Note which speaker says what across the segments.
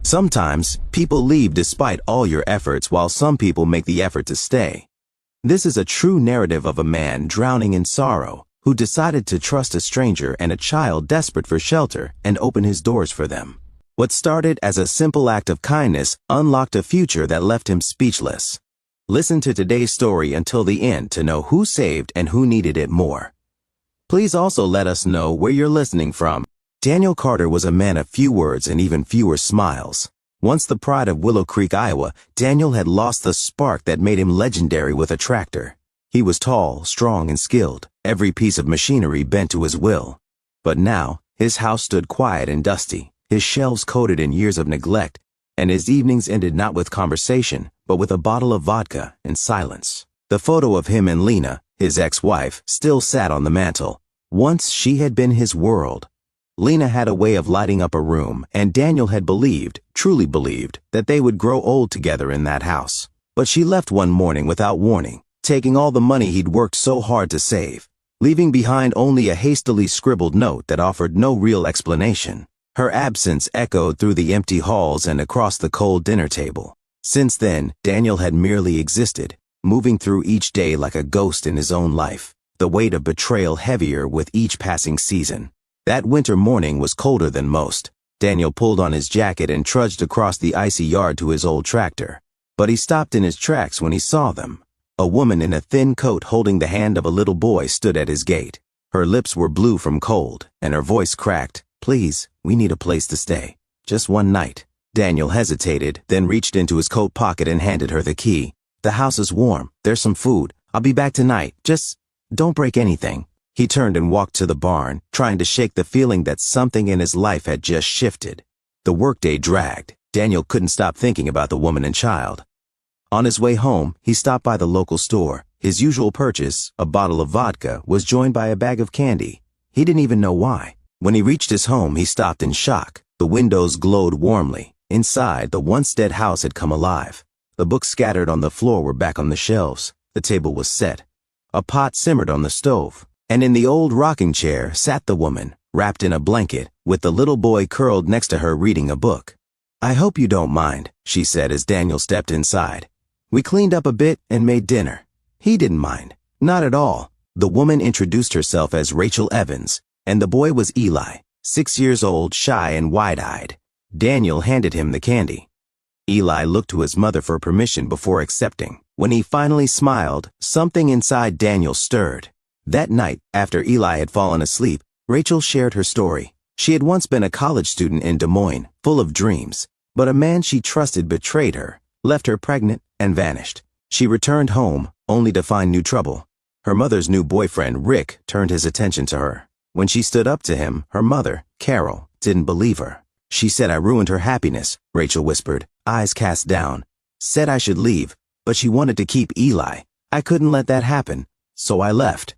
Speaker 1: Sometimes, people leave despite all your efforts while some people make the effort to stay. This is a true narrative of a man drowning in sorrow who decided to trust a stranger and a child desperate for shelter and open his doors for them. What started as a simple act of kindness unlocked a future that left him speechless. Listen to today's story until the end to know who saved and who needed it more. Please also let us know where you're listening from. Daniel Carter was a man of few words and even fewer smiles. Once the pride of Willow Creek, Iowa, Daniel had lost the spark that made him legendary with a tractor. He was tall, strong, and skilled, every piece of machinery bent to his will. But now, his house stood quiet and dusty, his shelves coated in years of neglect, and his evenings ended not with conversation, but with a bottle of vodka and silence. The photo of him and Lena, his ex-wife, still sat on the mantel. Once she had been his world. Lena had a way of lighting up a room, and Daniel had believed, truly believed, that they would grow old together in that house. But she left one morning without warning, taking all the money he'd worked so hard to save, leaving behind only a hastily scribbled note that offered no real explanation. Her absence echoed through the empty halls and across the cold dinner table. Since then, Daniel had merely existed, moving through each day like a ghost in his own life, the weight of betrayal heavier with each passing season. That winter morning was colder than most. Daniel pulled on his jacket and trudged across the icy yard to his old tractor. But he stopped in his tracks when he saw them. A woman in a thin coat holding the hand of a little boy stood at his gate. Her lips were blue from cold, and her voice cracked. "Please, we need a place to stay. Just one night." Daniel hesitated, then reached into his coat pocket and handed her the key. "The house is warm. There's some food. I'll be back tonight. Just don't break anything." He turned and walked to the barn, trying to shake the feeling that something in his life had just shifted. The workday dragged. Daniel couldn't stop thinking about the woman and child. On his way home, he stopped by the local store. His usual purchase, a bottle of vodka, was joined by a bag of candy. He didn't even know why. When he reached his home, he stopped in shock. The windows glowed warmly. Inside, the once dead house had come alive. The books scattered on the floor were back on the shelves. The table was set. A pot simmered on the stove. And in the old rocking chair sat the woman, wrapped in a blanket, with the little boy curled next to her reading a book. "I hope you don't mind," she said as Daniel stepped inside. "We cleaned up a bit and made dinner." He didn't mind. Not at all. The woman introduced herself as Rachel Evans, and the boy was Eli, 6 years old, shy and wide-eyed. Daniel handed him the candy. Eli looked to his mother for permission before accepting. When he finally smiled, something inside Daniel stirred. That night, after Eli had fallen asleep, Rachel shared her story. She had once been a college student in Des Moines, full of dreams, but a man she trusted betrayed her, left her pregnant, and vanished. She returned home, only to find new trouble. Her mother's new boyfriend, Rick, turned his attention to her. When she stood up to him, her mother, Carol, didn't believe her. "She said I ruined her happiness," Rachel whispered, eyes cast down. "Said I should leave, but she wanted to keep Eli. I couldn't let that happen, so I left."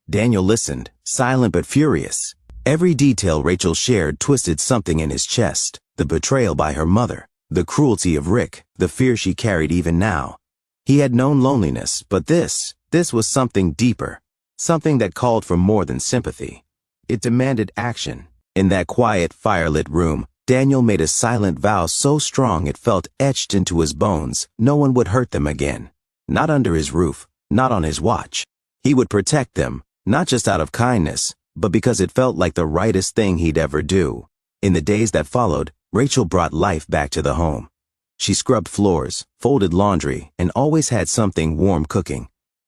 Speaker 1: Daniel listened, silent but furious. Every detail Rachel shared twisted something in his chest. The betrayal by her mother, the cruelty of Rick, the fear she carried even now. He had known loneliness, but this was something deeper. Something that called for more than sympathy. It demanded action. In that quiet, firelit room, Daniel made a silent vow so strong it felt etched into his bones. No one would hurt them again. Not under his roof, not on his watch. He would protect them. Not just out of kindness, but because it felt like the rightest thing he'd ever do. In the days that followed, Rachel brought life back to the home. She scrubbed floors, folded laundry, and always had something warm cooking.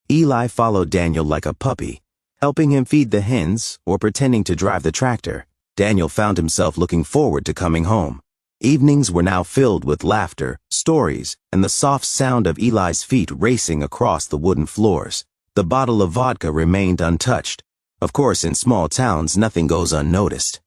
Speaker 1: Eli followed Daniel like a puppy, helping him feed the hens or pretending to drive the tractor. Daniel found himself looking forward to coming home. Evenings were now filled with laughter, stories, and the soft sound of Eli's feet racing across the wooden floors. The bottle of vodka remained untouched. Of course, in small towns, nothing goes unnoticed.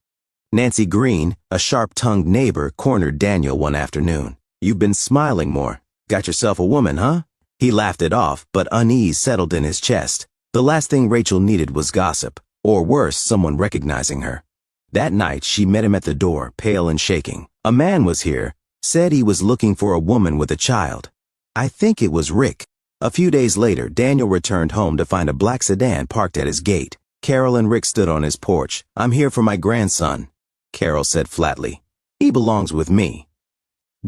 Speaker 1: Nancy Green, a sharp-tongued neighbor, cornered Daniel one afternoon. "You've been smiling more. Got yourself a woman, huh?" He laughed it off, but unease settled in his chest. The last thing Rachel needed was gossip, or worse, someone recognizing her. That night, she met him at the door, pale and shaking. A man was here, said he was looking for a woman with a child. I think it was Rick. A few days later, Daniel returned home to find a black sedan parked at his gate. Carol and Rick stood on his porch. "I'm here for my grandson," Carol said flatly. "He belongs with me."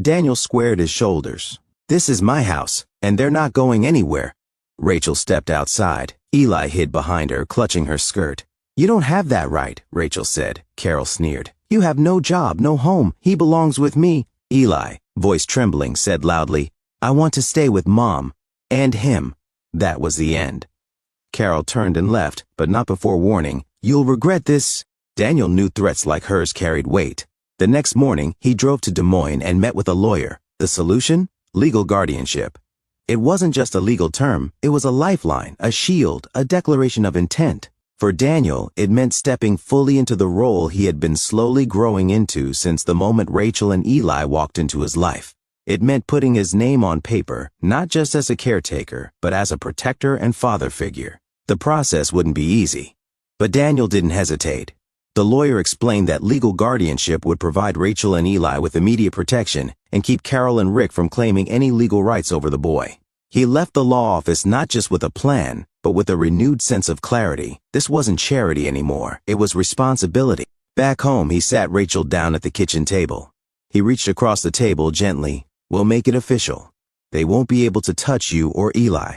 Speaker 1: Daniel squared his shoulders. This is my house, and they're not going anywhere. Rachel stepped outside. Eli hid behind her, clutching her skirt. You don't have that right, Rachel said. Carol sneered. You have no job, no home. He belongs with me. Eli, voice trembling, said loudly, I want to stay with Mom. And him. That was the end. Carol turned and left, but not before warning, You'll regret this. Daniel knew threats like hers carried weight. The next morning, he drove to Des Moines and met with a lawyer. The solution? Legal guardianship. It wasn't just a legal term, it was a lifeline, a shield, a declaration of intent. For Daniel, it meant stepping fully into the role he had been slowly growing into since the moment Rachel and Eli walked into his life. It meant putting his name on paper, not just as a caretaker, but as a protector and father figure. The process wouldn't be easy. But Daniel didn't hesitate. The lawyer explained that legal guardianship would provide Rachel and Eli with immediate protection and keep Carol and Rick from claiming any legal rights over the boy. He left the law office not just with a plan, but with a renewed sense of clarity. This wasn't charity anymore. It was responsibility. Back home, he sat Rachel down at the kitchen table. He reached across the table gently. We'll make it official. They won't be able to touch you or Eli.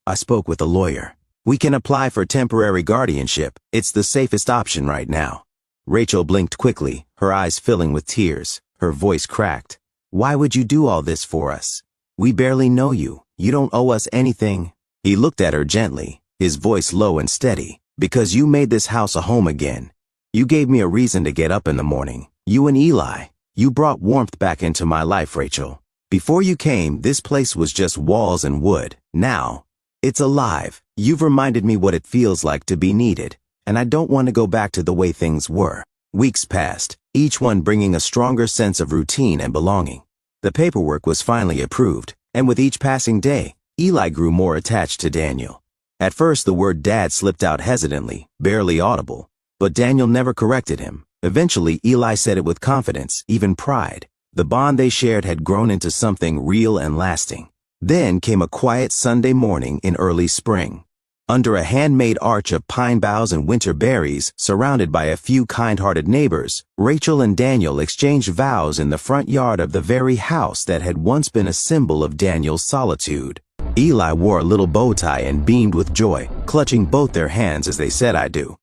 Speaker 1: I spoke with the lawyer. We can apply for temporary guardianship. It's the safest option right now. Rachel blinked quickly, her eyes filling with tears. Her voice cracked. Why would you do all this for us? We barely know you. You don't owe us anything. He looked at her gently, his voice low and steady. Because you made this house a home again. You gave me a reason to get up in the morning. You and Eli. You brought warmth back into my life, Rachel. Before you came, this place was just walls and wood. Now, it's alive. You've reminded me what it feels like to be needed, and I don't want to go back to the way things were. Weeks passed, each one bringing a stronger sense of routine and belonging. The paperwork was finally approved, and with each passing day, Eli grew more attached to Daniel. At first, the word dad slipped out hesitantly, barely audible, but Daniel never corrected him. Eventually, Eli said it with confidence, even pride. The bond they shared had grown into something real and lasting. Then came a quiet Sunday morning in early spring. Under a handmade arch of pine boughs and winter berries, surrounded by a few kind-hearted neighbors, Rachel and Daniel exchanged vows in the front yard of the very house that had once been a symbol of Daniel's solitude. Eli wore a little bow tie and beamed with joy, clutching both their hands as they said, I do.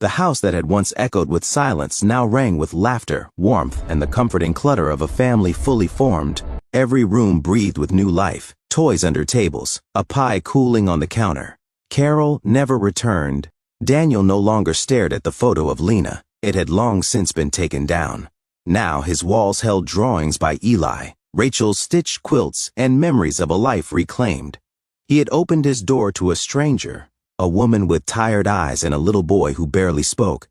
Speaker 1: The house that had once echoed with silence now rang with laughter, warmth, and the comforting clutter of a family fully formed. Every room breathed with new life, toys under tables, a pie cooling on the counter. Carol never returned. Daniel no longer stared at the photo of Lena. It had long since been taken down. Now his walls held drawings by Eli, Rachel's stitched quilts, and memories of a life reclaimed. He had opened his door to a stranger, a woman with tired eyes and a little boy who barely spoke.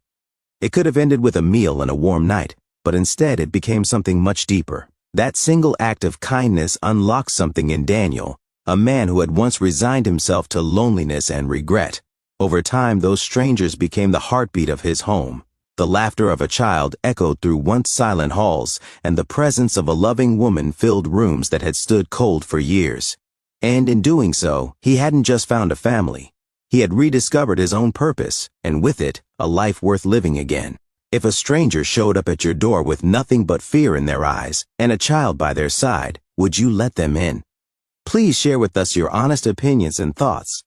Speaker 1: It could have ended with a meal and a warm night, but instead it became something much deeper. That single act of kindness unlocked something in Daniel, a man who had once resigned himself to loneliness and regret. Over time, those strangers became the heartbeat of his home. The laughter of a child echoed through once silent halls, and the presence of a loving woman filled rooms that had stood cold for years. And in doing so, he hadn't just found a family. He had rediscovered his own purpose, and with it, a life worth living again. If a stranger showed up at your door with nothing but fear in their eyes and a child by their side, would you let them in? Please share with us your honest opinions and thoughts.